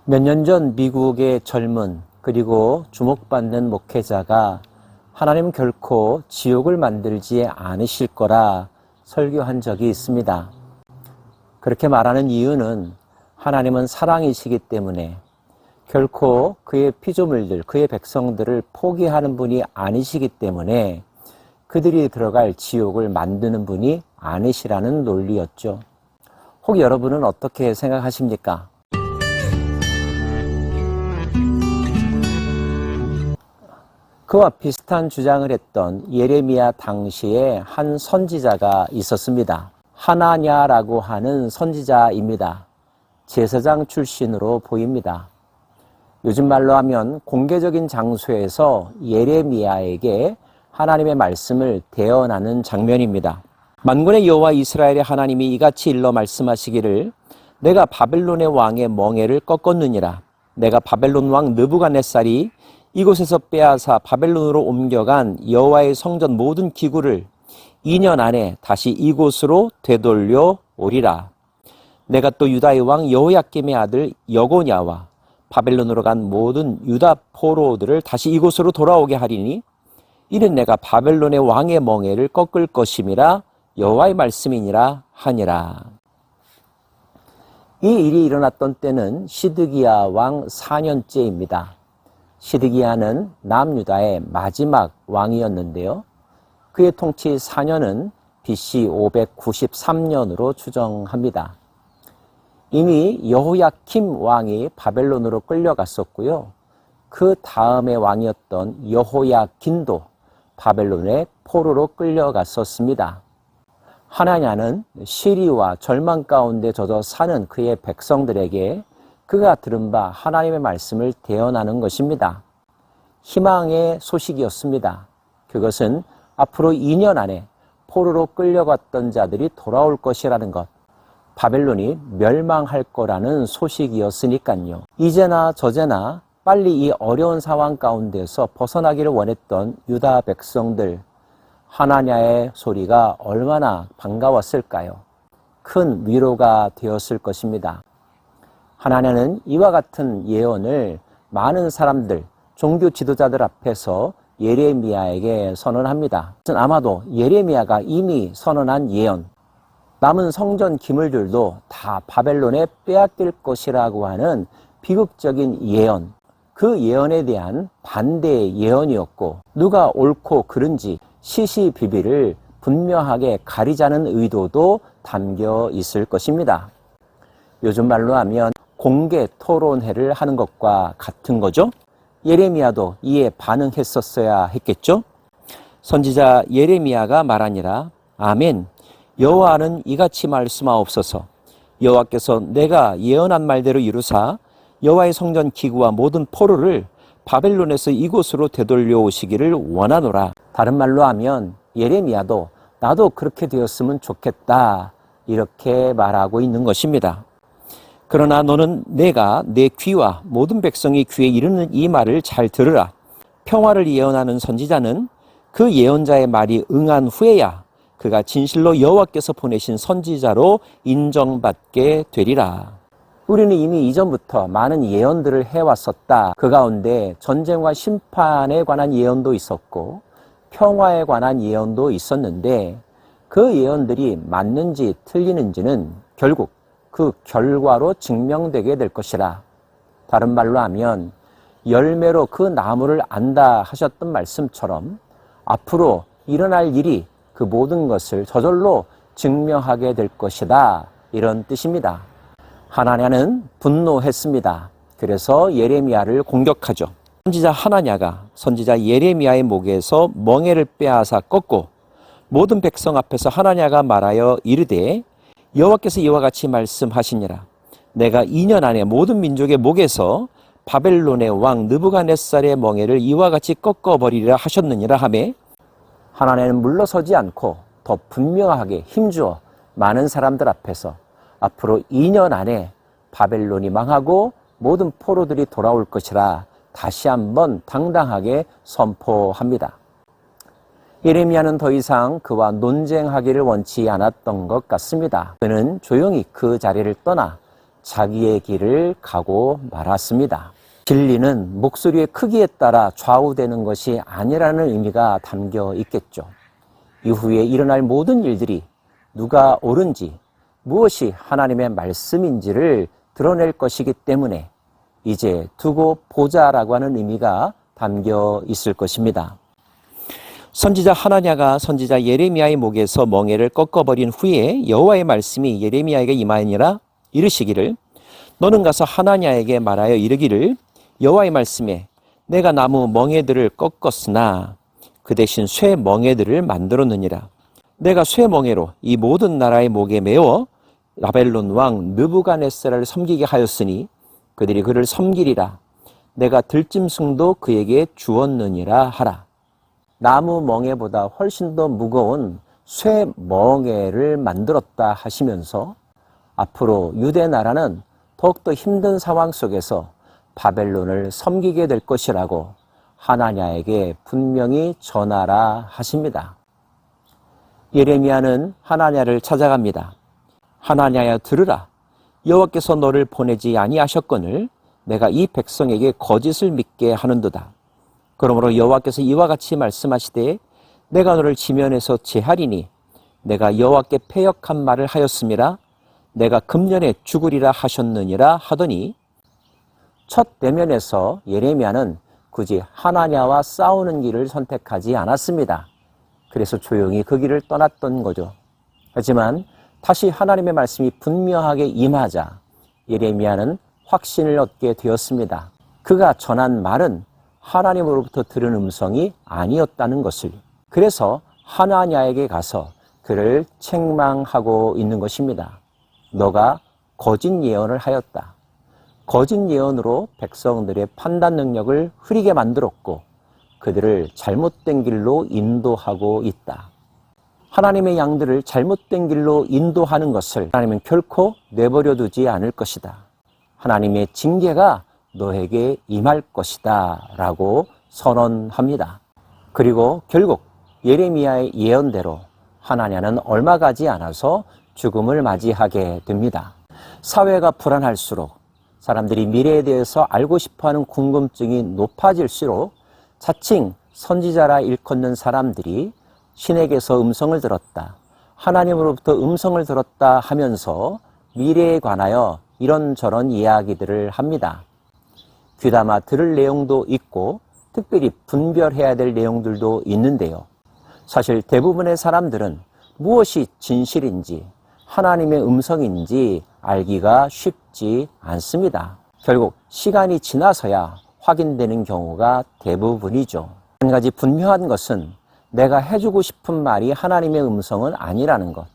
몇 년 전 미국의 젊은 그리고 주목받는 목회자가 하나님 결코 지옥을 만들지 않으실 거라 설교한 적이 있습니다. 그렇게 말하는 이유는 하나님은 사랑이시기 때문에 결코 그의 피조물들, 그의 백성들을 포기하는 분이 아니시기 때문에 그들이 들어갈 지옥을 만드는 분이 아니시라는 논리였죠. 혹 여러분은 어떻게 생각하십니까? 그와 비슷한 주장을 했던 예레미야 당시에 한 선지자가 있었습니다. 하나냐라고 하는 선지자입니다. 제사장 출신으로 보입니다. 요즘 말로 하면 공개적인 장소에서 예레미야에게 하나님의 말씀을 대언하는 장면입니다. 만군의 여호와 이스라엘의 하나님이 이같이 일러 말씀하시기를 내가 바벨론의 왕의 멍에를 꺾었느니라. 내가 바벨론 왕 느부갓네살이 이곳에서 빼앗아 바벨론으로 옮겨간 여호와의 성전 모든 기구를 2년 안에 다시 이곳으로 되돌려 오리라. 내가 또 유다의 왕 여호야김의 아들 여고냐와 바벨론으로 간 모든 유다 포로들을 다시 이곳으로 돌아오게 하리니 이는 내가 바벨론의 왕의 멍에를 꺾을 것임이라 여호와의 말씀이니라 하니라. 이 일이 일어났던 때는 시드기야 왕 4년째입니다. 시드기야는 남유다의 마지막 왕이었는데요. 그의 통치 4년은 BC 593년으로 추정합니다. 이미 여호야킴 왕이 바벨론으로 끌려갔었고요. 그 다음의 왕이었던 여호야긴도 바벨론의 포로로 끌려갔었습니다. 하나냐는 시리와 절망 가운데 젖어 사는 그의 백성들에게 그가 들은 바 하나님의 말씀을 대언하는 것입니다. 희망의 소식이었습니다. 그것은 앞으로 2년 안에 포로로 끌려갔던 자들이 돌아올 것이라는 것, 바벨론이 멸망할 거라는 소식이었으니까요. 이제나 저제나 빨리 이 어려운 상황 가운데서 벗어나기를 원했던 유다 백성들, 하나냐의 소리가 얼마나 반가웠을까요? 큰 위로가 되었을 것입니다. 하나냐는 이와 같은 예언을 많은 사람들, 종교 지도자들 앞에서 예레미야에게 선언합니다. 아마도 예레미야가 이미 선언한 예언, 남은 성전 기물들도 다 바벨론에 빼앗길 것이라고 하는 비극적인 예언, 그 예언에 대한 반대의 예언이었고 누가 옳고 그른지 시시비비를 분명하게 가리자는 의도도 담겨 있을 것입니다. 요즘 말로 하면 공개 토론회를 하는 것과 같은 거죠. 예레미야도 이에 반응했었어야 했겠죠. 선지자 예레미야가 말하니라. 아멘. 여호와는 이같이 말씀하옵소서. 여호와께서 내가 예언한 말대로 이루사 여호와의 성전 기구와 모든 포로를 바벨론에서 이곳으로 되돌려 오시기를 원하노라. 다른 말로 하면 예레미야도 나도 그렇게 되었으면 좋겠다 이렇게 말하고 있는 것입니다. 그러나 너는 내가 내 귀와 모든 백성의 귀에 이르는 이 말을 잘 들으라. 평화를 예언하는 선지자는 그 예언자의 말이 응한 후에야 그가 진실로 여호와께서 보내신 선지자로 인정받게 되리라. 우리는 이미 이전부터 많은 예언들을 해왔었다. 그 가운데 전쟁과 심판에 관한 예언도 있었고 평화에 관한 예언도 있었는데 그 예언들이 맞는지 틀리는지는 결국 그 결과로 증명되게 될 것이라. 다른 말로 하면 열매로 그 나무를 안다 하셨던 말씀처럼 앞으로 일어날 일이 그 모든 것을 저절로 증명하게 될 것이다. 이런 뜻입니다. 하나냐는 분노했습니다. 그래서 예레미야를 공격하죠. 선지자 하나냐가 선지자 예레미야의 목에서 멍에를 빼앗아 꺾고 모든 백성 앞에서 하나냐가 말하여 이르되 여호와께서 이와 같이 말씀하시니라. 내가 2년 안에 모든 민족의 목에서 바벨론의 왕 느부갓네살의 멍에를 이와 같이 꺾어버리리라 하셨느니라 하매 하나냐는 물러서지 않고 더 분명하게 힘주어 많은 사람들 앞에서 앞으로 2년 안에 바벨론이 망하고 모든 포로들이 돌아올 것이라 다시 한번 당당하게 선포합니다. 예레미야는 더 이상 그와 논쟁하기를 원치 않았던 것 같습니다. 그는 조용히 그 자리를 떠나 자기의 길을 가고 말았습니다. 진리는 목소리의 크기에 따라 좌우되는 것이 아니라는 의미가 담겨 있겠죠. 이후에 일어날 모든 일들이 누가 옳은지 무엇이 하나님의 말씀인지를 드러낼 것이기 때문에 이제 두고 보자라고 하는 의미가 담겨 있을 것입니다. 선지자 하나냐가 선지자 예레미야의 목에서 멍에를 꺾어버린 후에 여호와의 말씀이 예레미야에게 임하니라 이르시기를 너는 가서 하나냐에게 말하여 이르기를 여호와의 말씀에 내가 나무 멍에들을 꺾었으나 그 대신 쇠 멍에들을 만들었느니라. 내가 쇠 멍에로 이 모든 나라의 목에 메어 바벨론 왕 느부갓네살을 섬기게 하였으니 그들이 그를 섬기리라. 내가 들짐승도 그에게 주었느니라 하라. 나무 멍에보다 훨씬 더 무거운 쇠 멍에를 만들었다 하시면서 앞으로 유대 나라는 더욱더 힘든 상황 속에서 바벨론을 섬기게 될 것이라고 하나냐에게 분명히 전하라 하십니다. 예레미야는 하나냐를 찾아갑니다. 하나냐야 들으라. 여호와께서 너를 보내지 아니하셨거늘 내가 이 백성에게 거짓을 믿게 하는도다. 그러므로 여호와께서 이와 같이 말씀하시되 내가 너를 지면에서 제하리니 내가 여호와께 패역한 말을 하였음이라. 내가 금년에 죽으리라 하셨느니라 하더니 첫 대면에서 예레미야는 굳이 하나냐와 싸우는 길을 선택하지 않았습니다. 그래서 조용히 그 길을 떠났던 거죠. 하지만 다시 하나님의 말씀이 분명하게 임하자 예레미야는 확신을 얻게 되었습니다. 그가 전한 말은 하나님으로부터 들은 음성이 아니었다는 것을. 그래서 하나냐에게 가서 그를 책망하고 있는 것입니다. 너가 거짓 예언을 하였다. 거짓 예언으로 백성들의 판단 능력을 흐리게 만들었고 그들을 잘못된 길로 인도하고 있다. 하나님의 양들을 잘못된 길로 인도하는 것을 하나님은 결코 내버려 두지 않을 것이다. 하나님의 징계가 너에게 임할 것이다 라고 선언합니다. 그리고 결국 예레미야의 예언대로 하나냐는 얼마 가지 않아서 죽음을 맞이하게 됩니다. 사회가 불안할수록 사람들이 미래에 대해서 알고 싶어하는 궁금증이 높아질수록 자칭 선지자라 일컫는 사람들이 신에게서 음성을 들었다, 하나님으로부터 음성을 들었다 하면서 미래에 관하여 이런저런 이야기들을 합니다. 귀담아 들을 내용도 있고 특별히 분별해야 될 내용들도 있는데요. 사실 대부분의 사람들은 무엇이 진실인지 하나님의 음성인지 알기가 쉽지 않습니다. 결국 시간이 지나서야 확인되는 경우가 대부분이죠. 한 가지 분명한 것은 내가 해주고 싶은 말이 하나님의 음성은 아니라는 것.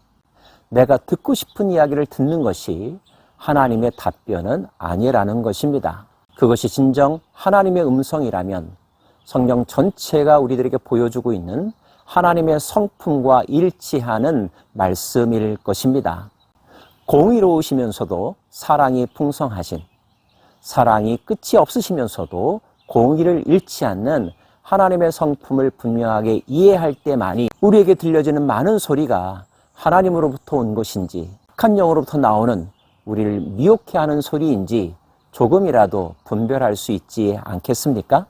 내가 듣고 싶은 이야기를 듣는 것이 하나님의 답변은 아니라는 것입니다. 그것이 진정 하나님의 음성이라면 성경 전체가 우리들에게 보여주고 있는 하나님의 성품과 일치하는 말씀일 것입니다. 공의로우시면서도 사랑이 풍성하신, 사랑이 끝이 없으시면서도 공의를 잃지 않는 하나님의 성품을 분명하게 이해할 때만이 우리에게 들려지는 많은 소리가 하나님으로부터 온 것인지 악한 영으로부터 나오는 우리를 미혹해 하는 소리인지 조금이라도 분별할 수 있지 않겠습니까?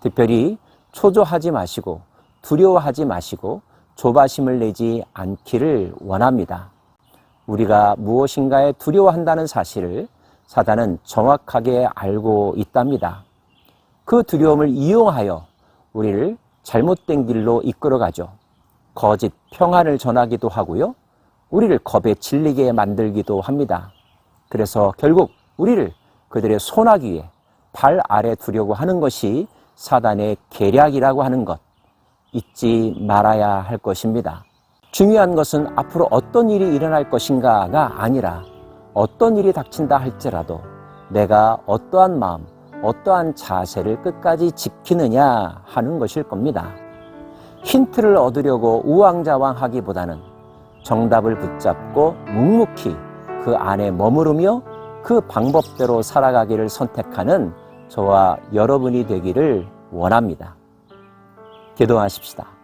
특별히 초조하지 마시고 두려워하지 마시고 조바심을 내지 않기를 원합니다. 우리가 무엇인가에 두려워한다는 사실을 사단은 정확하게 알고 있답니다. 그 두려움을 이용하여 우리를 잘못된 길로 이끌어가죠. 거짓 평안을 전하기도 하고요. 우리를 겁에 질리게 만들기도 합니다. 그래서 결국 우리를 그들의 소나기에 발 아래 두려고 하는 것이 사단의 계략이라고 하는 것 잊지 말아야 할 것입니다. 중요한 것은 앞으로 어떤 일이 일어날 것인가가 아니라 어떤 일이 닥친다 할지라도 내가 어떠한 마음, 어떠한 자세를 끝까지 지키느냐 하는 것일 겁니다. 힌트를 얻으려고 우왕좌왕하기보다는 정답을 붙잡고 묵묵히 그 안에 머무르며 그 방법대로 살아가기를 선택하는 저와 여러분이 되기를 원합니다. 기도하십시다.